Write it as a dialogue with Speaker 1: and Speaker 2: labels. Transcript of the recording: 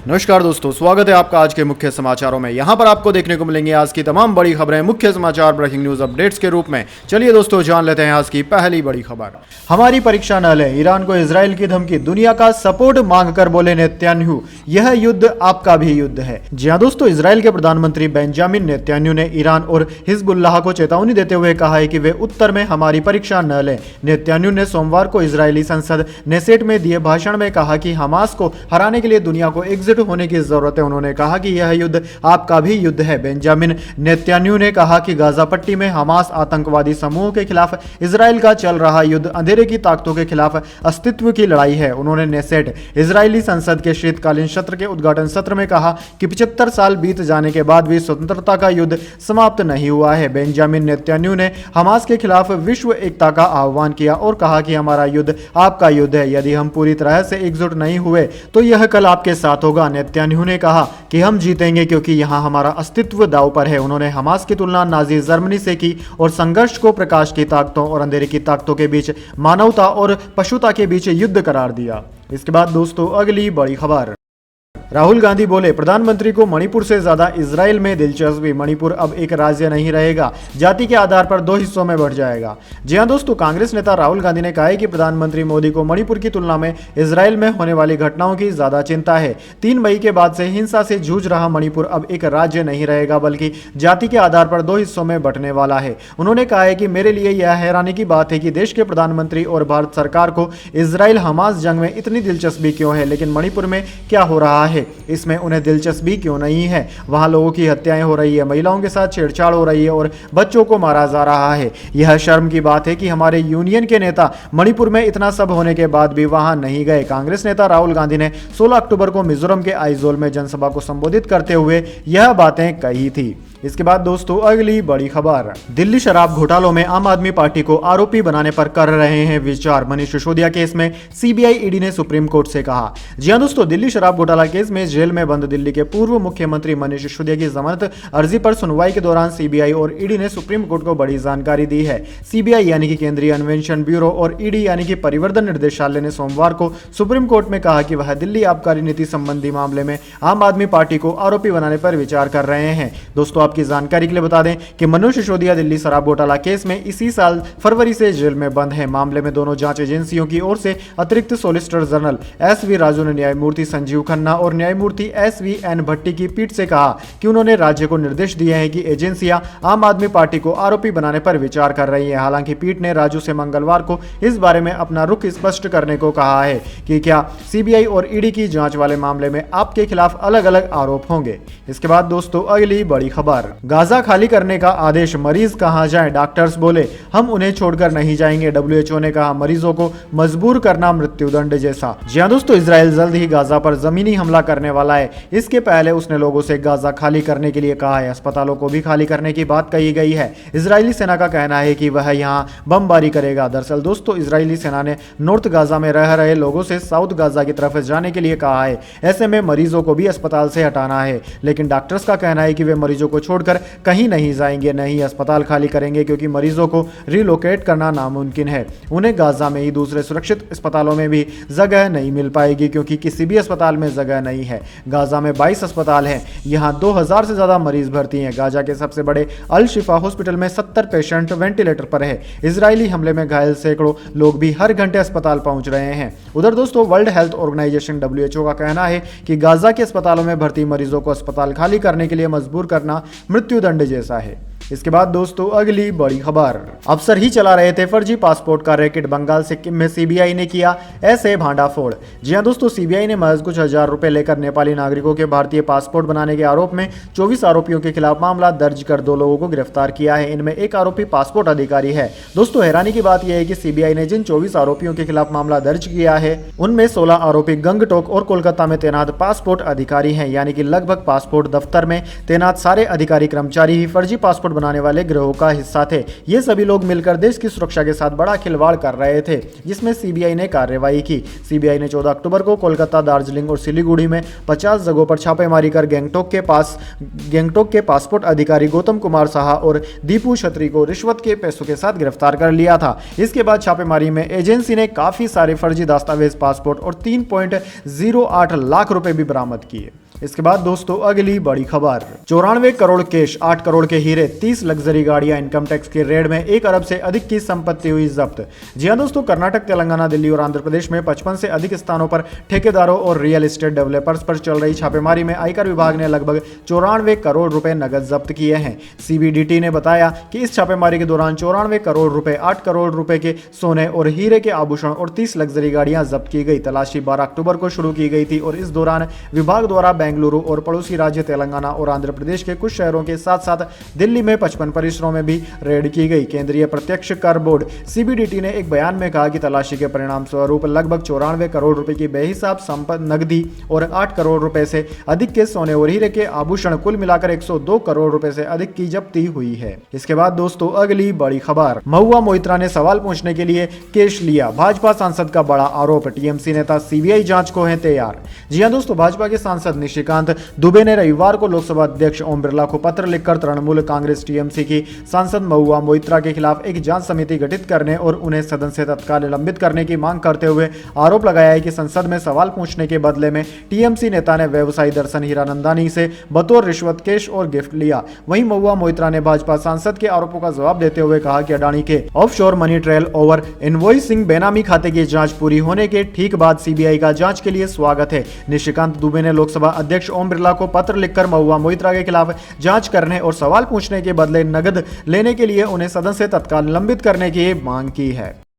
Speaker 1: नमस्कार दोस्तों, स्वागत है आपका आज के मुख्य समाचारों में। यहां पर आपको देखने को मिलेंगे आज की तमाम बड़ी खबरें मुख्य समाचार ब्रेकिंग न्यूज अपडेट्स के रूप में। चलिए दोस्तों, जान लेते हैं आज की पहली बड़ी खबर। हमारी परीक्षा न लें, ईरान को इजराइल की धमकी, दुनिया का सपोर्ट मांगकर बोले नेतन्याहू, यह युद्ध आपका भी युद्ध है। जी हां दोस्तों, इजराइल के प्रधानमंत्री बेंजामिन नेतन्याहू ने ईरान और हिजबुल्लाह को चेतावनी देते हुए कहा है कि वे उत्तर में हमारी परीक्षा न लें। नेतन्याहू ने सोमवार को इजरायली संसद नेसेट में दिए भाषण में कहा कि हमास को हराने के लिए दुनिया को एकजुट होने की जरूरत है। उन्होंने कहा कि यह युद्ध आपका भी युद्ध है। बेंजामिन नेतन्याहू ने कहा कि गाजा पट्टी में हमास आतंकवादी समूहों के खिलाफ इजराइल का चल रहा युद्ध अंधेरे की ताकतों के खिलाफ अस्तित्व की लड़ाई है। उन्होंने नेसेट इजरायली संसद के शीतकालीन सत्र के उद्घाटन सत्र में कहा कि 75 साल बीत जाने के बाद भी स्वतंत्रता का युद्ध समाप्त नहीं हुआ है। बेंजामिन नेतन्याहू ने हमास के खिलाफ विश्व एकता का आह्वान किया और कहा कि हमारा युद्ध आपका युद्ध है। यदि हम पूरी तरह से एकजुट नहीं हुए तो यह कल आपके साथ होगा। नेतन्याहू ने कहा कि हम जीतेंगे क्योंकि यहां हमारा अस्तित्व दांव पर है। उन्होंने हमास की तुलना नाजी जर्मनी से की और संघर्ष को प्रकाश की ताकतों और अंधेरे की ताकतों के बीच, मानवता और पशुता के बीच युद्ध करार दिया। इसके बाद दोस्तों, अगली बड़ी खबर। राहुल गांधी बोले, प्रधानमंत्री को मणिपुर से ज्यादा इजराइल में दिलचस्पी। मणिपुर अब एक राज्य नहीं रहेगा, जाति के आधार पर 2 हिस्सों में बढ़ जाएगा। जी हां दोस्तों, कांग्रेस नेता राहुल गांधी ने कहा है कि प्रधानमंत्री मोदी को मणिपुर की तुलना में इजराइल में होने वाली घटनाओं की ज्यादा चिंता है। 3 मई के बाद से हिंसा से जूझ रहा मणिपुर अब एक राज्य नहीं रहेगा, बल्कि जाति के आधार पर 2 हिस्सों में बंटने वाला है। उन्होंने कहा है कि मेरे लिए यह हैरानी की बात है कि देश के प्रधानमंत्री और भारत सरकार को इजराइल हमास जंग में इतनी दिलचस्पी क्यों है, लेकिन मणिपुर में क्या हो रहा है इसमें उन्हें दिलचस्पी क्यों नहीं है। वहां लोगों की हत्याएं हो रही है, महिलाओं के साथ छेड़छाड़ हो रही है और बच्चों को मारा जा रहा है। यह शर्म की बात है कि हमारे यूनियन के नेता मणिपुर में इतना सब होने के बाद भी वहां नहीं गए। कांग्रेस नेता राहुल गांधी ने 16 अक्टूबर को मिजोरम के आइजोल में जनसभा को संबोधित करते हुए यह बातें कही थी। इसके बाद दोस्तों, अगली बड़ी खबर। दिल्ली शराब घोटालों में आम आदमी पार्टी को आरोपी बनाने पर कर रहे हैं विचार। मनीष सिसोदिया केस में सीबीआई ईडी ने सुप्रीम कोर्ट से कहा। जी हां दोस्तों, दिल्ली शराब घोटाला केस में जेल में बंद दिल्ली के पूर्व मुख्यमंत्री मनीष सिसोदिया की जमानत अर्जी पर सुनवाई के दौरान सीबीआई और ईडी ने सुप्रीम कोर्ट को बड़ी जानकारी दी है। सीबीआई यानी कि केंद्रीय अन्वेषण ब्यूरो और ईडी यानी कि परिवर्तन निर्देशालय ने सोमवार को सुप्रीम कोर्ट में कहा कि वह दिल्ली आबकारी नीति संबंधी मामले में आम आदमी पार्टी को आरोपी बनाने पर विचार कर रहे हैं। दोस्तों, आपकी जानकारी के लिए बता दें कि मनीष सिसोदिया दिल्ली शराब घोटाला केस में इसी साल फरवरी से जेल में बंद है। मामले में दोनों जांच एजेंसियों की ओर से अतिरिक्त सॉलिसिटर जनरल एस.वी. राजू ने न्यायमूर्ति संजीव खन्ना और न्यायमूर्ति एस.वी.एन. भट्टी की पीठ से कहा कि उन्होंने राज्य को निर्देश दिए हैं कि एजेंसियां आम आदमी पार्टी को आरोपी बनाने पर विचार कर रही है। हालांकि पीठ ने राजू से मंगलवार को इस बारे में अपना रुख स्पष्ट करने को कहा है कि क्या सीबीआई और ईडी की जांच वाले मामले में आपके खिलाफ अलग अलग आरोप होंगे। इसके बाद दोस्तों, अगली बड़ी खबर। गाजा खाली करने का आदेश, मरीज कहां जाएं, डॉक्टर्स बोले हम उन्हें छोड़कर नहीं जाएंगे। डब्ल्यूएचओ ने कहा मरीजों को मजबूर करना मृत्युदंड जैसा। जी हां दोस्तों, इजराइल जल्द ही गाजा पर जमीनी हमला करने वाला है। इसके पहले उसने लोगों से गाजा खाली करने के लिए कहा है। अस्पतालों को भी खाली करने की बात कही गई है। इजरायली सेना का कहना है कि वह यहां बमबारी करेगा। दरअसल दोस्तों, इजरायली सेना ने नॉर्थ गाजा में रह रहे लोगों से साउथ गाजा की तरफ जाने के लिए कहा है। ऐसे में मरीजों को भी अस्पताल से हटाना है, लेकिन डॉक्टर्स का कहना है कि वे मरीजों को छोड़कर कहीं नहीं जाएंगे, नहीं अस्पताल खाली करेंगे, क्योंकि मरीजों को रिलोकेट करना नामुमकिन है। उन्हें गाजा में ही दूसरे सुरक्षित अस्पतालों में भी जगह नहीं मिल पाएगी, क्योंकि किसी भी अस्पताल में जगह नहीं है। गाजा में 22 अस्पताल हैं, यहां 2000 से ज्यादा मरीज भर्ती हैं। गाजा के सबसे बड़े अल शिफा हॉस्पिटल में 70 पेशेंट वेंटिलेटर पर है। इजरायली हमले में घायल सैकड़ों लोग भी हर घंटे अस्पताल पहुंच रहे हैं। उधर दोस्तों, वर्ल्ड हेल्थ ऑर्गेनाइजेशन डब्ल्यूएचओ का कहना है कि गाजा के अस्पतालों में भर्ती मरीजों को अस्पताल खाली करने के लिए मजबूर करना मृत्युदंड जैसा है। इसके बाद दोस्तों, अगली बड़ी खबर। अफसर ही चला रहे थे फर्जी पासपोर्ट का रैकेट, बंगाल सिक्किम में सीबीआई ने किया ऐसे भांडाफोड़। जी हां दोस्तों, सीबीआई ने महज कुछ हजार रुपए लेकर नेपाली नागरिकों के भारतीय पासपोर्ट बनाने के आरोप में 24 आरोपियों के खिलाफ मामला दर्ज कर 2 लोगों को गिरफ्तार किया है। इनमें एक आरोपी पासपोर्ट अधिकारी है। दोस्तों, हैरानी की बात यह है कि सीबीआई ने जिन 24 आरोपियों के खिलाफ मामला दर्ज किया है, उनमें 16 आरोपी गंगटोक और कोलकाता में तैनात पासपोर्ट अधिकारी हैं। यानी कि लगभग पासपोर्ट दफ्तर में तैनात सारे अधिकारी कर्मचारी ही फर्जी पासपोर्ट बनाने वाले गिरोह का हिस्सा थे। ये सभी लोग मिलकर देश की सुरक्षा के साथ बड़ा खिलवाड़ कर रहे थे, जिसमें सीबीआई ने कार्रवाई की। सीबीआई ने 14 अक्टूबर को कोलकाता, दार्जिलिंग और सिलीगुड़ी में 50 जगहों पर छापेमारी कर गैंगटॉक के पासपोर्ट अधिकारी गौतम कुमार साहा और दीपू छत्री को रिश्वत के पैसों के साथ गिरफ्तार कर लिया था। इसके बाद छापेमारी में एजेंसी ने काफी सारे फर्जी दस्तावेज, पासपोर्ट और 3.08 लाख रुपए भी बरामद किए। इसके बाद दोस्तों अगली बड़ी खबर, 94 करोड़ कैश, 8 करोड़ के हीरे, 30 लग्जरी गाड़ियां, इनकम टैक्स के रेड में 1 अरब से अधिक की संपत्ति हुई जब्त। जी हां दोस्तों, कर्नाटक, तेलंगाना, दिल्ली और आंध्र प्रदेश में 55 से अधिक स्थानों पर ठेकेदारों और रियल एस्टेट डेवलपर्स पर चल रही छापेमारी में आयकर विभाग ने लगभग 94 करोड़ रुपए नगद जब्त किए हैं। सीबीडीटी ने बताया कि इस छापेमारी के दौरान 94 करोड़ रुपए, 8 करोड़ रुपए के सोने और हीरे के आभूषण और 30 लग्जरी गाड़ियां जब्त की गई। तलाशी 12 अक्टूबर को शुरू की गई थी और इस दौरान विभाग द्वारा बेंगलुरु और पड़ोसी राज्य तेलंगाना और आंध्र प्रदेश के कुछ शहरों के साथ साथ दिल्ली में 55 परिसरों में भी रेड की गई। केंद्रीय प्रत्यक्ष कर बोर्ड सीबीडीटी ने एक बयान में कहा कि तलाशी के परिणाम स्वरूप लगभग 94 करोड़ रुपए की बेहिसाब संपत्ति, नकदी और 8 करोड़ रुपए से अधिक के सोने और हीरे के आभूषण, कुल मिलाकर 102 करोड़ रुपए से अधिक की जब्ती हुई है। इसके बाद दोस्तों अगली बड़ी खबर, महुआ मोइत्रा ने सवाल पूछने के लिए कैश लिया, भाजपा सांसद का बड़ा आरोप, टीएमसी नेता सीबीआई जांच को है तैयार। जी हां दोस्तों, भाजपा के सांसद निशिकांत दुबे ने रविवार को लोकसभा अध्यक्ष ओम बिरला को पत्र लिखकर तृणमूल कांग्रेस टीएमसी की सांसद महुआ मोइत्रा के खिलाफ एक जांच समिति गठित करने और उन्हें सदन से तत्काल निलंबित करने की मांग करते हुए आरोप लगाया है कि संसद में सवाल पूछने के बदले में टीएमसी नेता ने व्यवसायी दर्शन हीरानंदानी से बतौर रिश्वत कैश और गिफ्ट लिया। वहीं महुआ मोइत्रा ने भाजपा सांसद के आरोपों का जवाब देते हुए कहा कि अडानी के offshore money trail over invoicing बेनामी खाते की जांच पूरी होने के ठीक बाद सीबीआई का जांच के लिए स्वागत है। निशिकांत दुबे ने लोकसभा अध्यक्ष ओम बिरला को पत्र लिखकर महुआ मोइत्रा के खिलाफ जांच करने और सवाल पूछने के बदले नगद लेने के लिए उन्हें सदन से तत्काल निलंबित करने की मांग की है।